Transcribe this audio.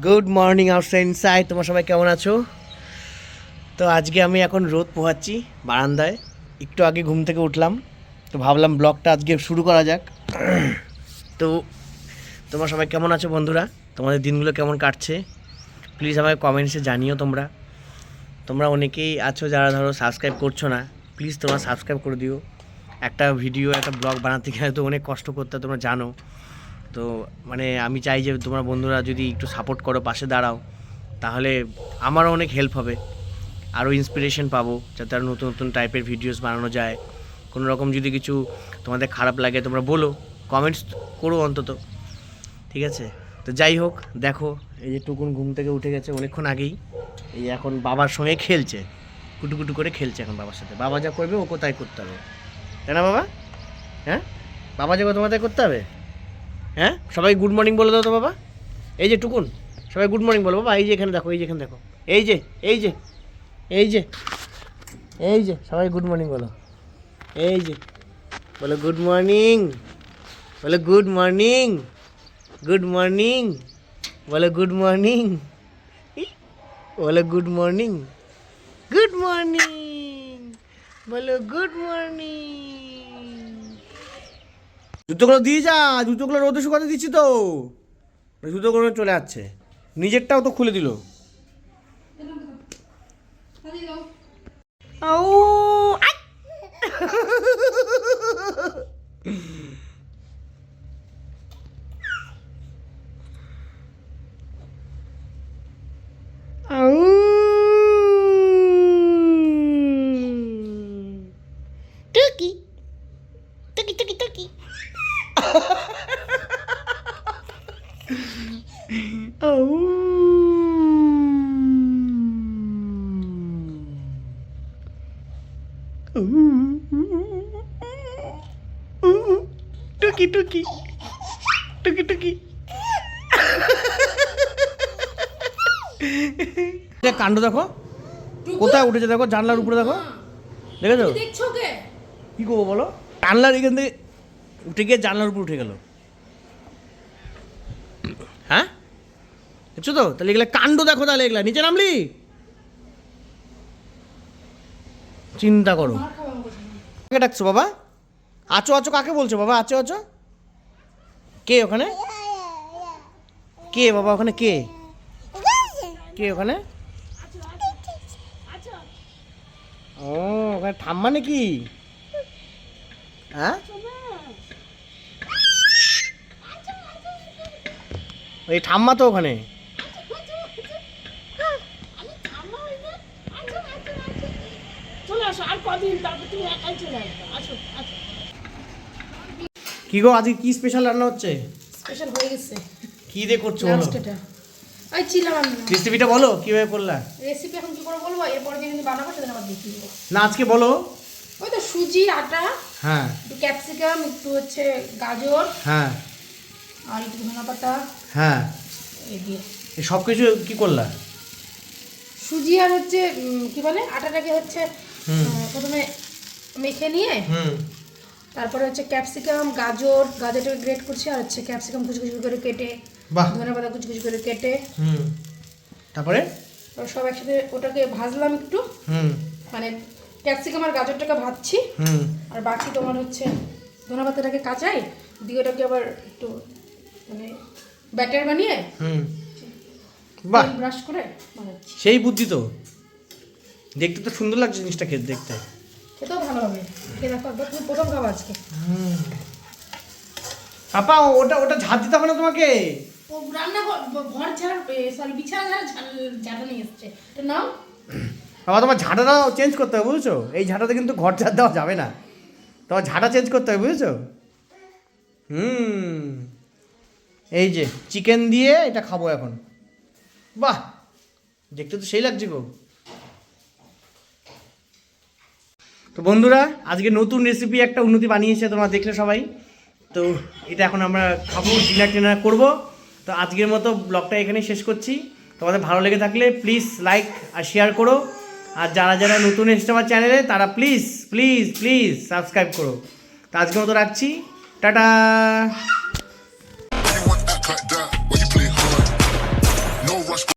Good morning outside inside. তোমরা সবাই কেমন আছো? তো আজকে আমি এখন রোদ পোহাচ্ছি বারান্দায়। একটু আগে ঘুম থেকে উঠলাম, তো ভাবলাম ব্লগটা আজকে শুরু করা যাক। তো তোমরা সবাই কেমন আছো বন্ধুরা? তোমাদের দিনগুলো কেমন কাটছে প্লিজ আমাকে কমেন্টসে জানিও। তোমরা অনেকেই আছো যারা ধরো সাবস্ক্রাইব করছো না, প্লিজ তোমরা সাবস্ক্রাইব করে দিও। একটা ভিডিও একটা ব্লগ বানাতে গেলে তো অনেক কষ্ট করতে হয়, তোমরা জানো। তো মানে আমি চাই যে তোমরা বন্ধুরা যদি একটু সাপোর্ট করো, পাশে দাঁড়াও, তাহলে আমারও অনেক হেল্প হবে, আরও ইন্সপিরেশন পাবো যাতে আরও নতুন নতুন টাইপের ভিডিওস বানানো যায়। কোনো রকম যদি কিছু তোমাদের খারাপ লাগে তোমরা বলো, কমেন্টস করো অন্তত, ঠিক আছে? তো যাই হোক, দেখো এই যে টুকুন ঘুম থেকে উঠে গেছে অনেকক্ষণ আগেই। এই এখন বাবার সঙ্গে খেলছে, কুটুকুটু করে খেলছে এখন বাবার সাথে। বাবা যা করবে ও কোথায় করতে হবে, তাই না বাবা? হ্যাঁ, বাবা যা তোমাদের করতে হবে। হ্যাঁ, সবাই গুড মর্নিং বলে দাও তো বাবা। এই যে টুকুন, সবাই গুড মর্নিং বলো বাবা। এই যে এখানে দেখো, এই যে এখানে দেখো, এই যে এই যে এই যে এই যে সবাই গুড মর্নিং বলো। এই যে বলো গুড মর্নিং, বলো গুড মর্নিং, গুড মর্নিং, বলো গুড মর্নিং, বলো গুড মর্নিং, গুড মর্নিং, বলো গুড মর্নিং। জুতোগুলো দিয়ে যা, জুতোগুলো রোদে শুকাতে দিচ্ছি তো। জুতোগুলো চলে যাচ্ছে, নিজেরটাও তো খুলে দিল। আউ আই! আউ! টুকি টুকি টুকি টুকি। আউ! টুকি টুকি টুকি টুকি। কাণ্ড দেখো, কোথায় উঠেছে দেখো, জানলার উপরে দেখো, দেখেছো? কি করবো বলো? জানলার এখান থেকে উঠে গিয়ে জানলার উপর উঠে গেল। হ্যাঁ, দেখছো তো? তাহলে এগুলা কাণ্ড দেখো, তাহলে এগুলা নিচে নামলি চিন্তা করো। কাকে ডাকছো বাবা? আছো আছো কাকে বলছো বাবা? আছো আছো কে ওখানে? কে বাবা ওখানে? কে কে ওখানে? ও, ওখানে ঠাম্মা নাকি? হ্যাঁ, ওই ঠাম্মা তো ওখানে। কি গো, আজকে কি স্পেশাল রান্না হচ্ছে? স্পেশাল হয়ে গেছে। কি দিয়ে করছো বলো? লাস্ট এটা ওই চিলা রান্না। রেসিপিটা বলো কিভাবে করলা। রেসিপি এখন কি করে বলবো? এরপর যে কিন্তু বানাবো সেটা আবার দেখিয়ে দেবো। না আজকে বলো। ওই তো সুজি, আটা, হ্যাঁ, একটু ক্যাপসিকাম, একটু হচ্ছে গাজর, হ্যাঁ, আর একটু ধনে পাতা, হ্যাঁ, এই দিয়ে এই সব কিছু কি করলা? সুজি আর হচ্ছে কি বলে আটাটাকে হচ্ছে প্রথমে মেখে নিয়ে তারপরে হচ্ছে ক্যাপসিকাম, গাজরটাকে গ্রেট করছি, আর হচ্ছে ক্যাপসিকাম কুচি কুচি করে কেটে, বাহ, ধনে পাতা কুচি কুচি করে কেটে, তারপরে সব একসাথে ওটাকে ভাজলাম একটু, মানে ক্যাপসিকাম আর গাজরটাকে ভাজছি, আর বাকি তোমার হচ্ছে ধনে পাতাটাকে কাঁচাই দিয়ে ওটাকে আবার একটু মানে ব্যাটার বানিয়ে বাহ, ব্রাশ করে বানাচ্ছি। সেই বুদ্ধি তো, দেখতে তো সুন্দর লাগছে জিনিসটা, খেতে দেখতে। খেতেও ভালো হবে। খেয়ে দেখো একবার, তুমি প্রথম খাবো আজকে। পাপা ওটা ওটা ঝাড় দিতে হবে না তোমাকে। ও রান্না ঘর ঝাড়, সরি বিছানা ঝাড়া নিয়ে এসছে, তো নাও। বাবা তোমার ঝাঁটাটাও চেঞ্জ করতে হবে বুঝেছো? এই ঝাঁটাতে কিন্তু ঘর ঝাড় দেওয়া যাবে না, তোমার ঝাঁটা চেঞ্জ করতে হবে বুঝেছো? এই যে চিকেন দিয়ে এটা খাবো এখন। বাহ, দেখতে তো সেই লাগছে গো। তো বন্ধুরা, আজকে নতুন রেসিপি একটা উন্নতি বানিয়েছে, তোমরা দেখলে সবাই। তো এটা এখন আমরা খাবো, ডিনার টিনার করবো। তো আজকের মতো ব্লগটা এখানেই শেষ করছি। তোমাদের ভালো লেগে থাকলে প্লিজ লাইক আর শেয়ার করো, আর যারা যারা নতুন এসেছে আমার চ্যানেলে তারা প্লিজ প্লিজ প্লিজ সাবস্ক্রাইব করো। তো আজকের মতো রাখছি, টাটা।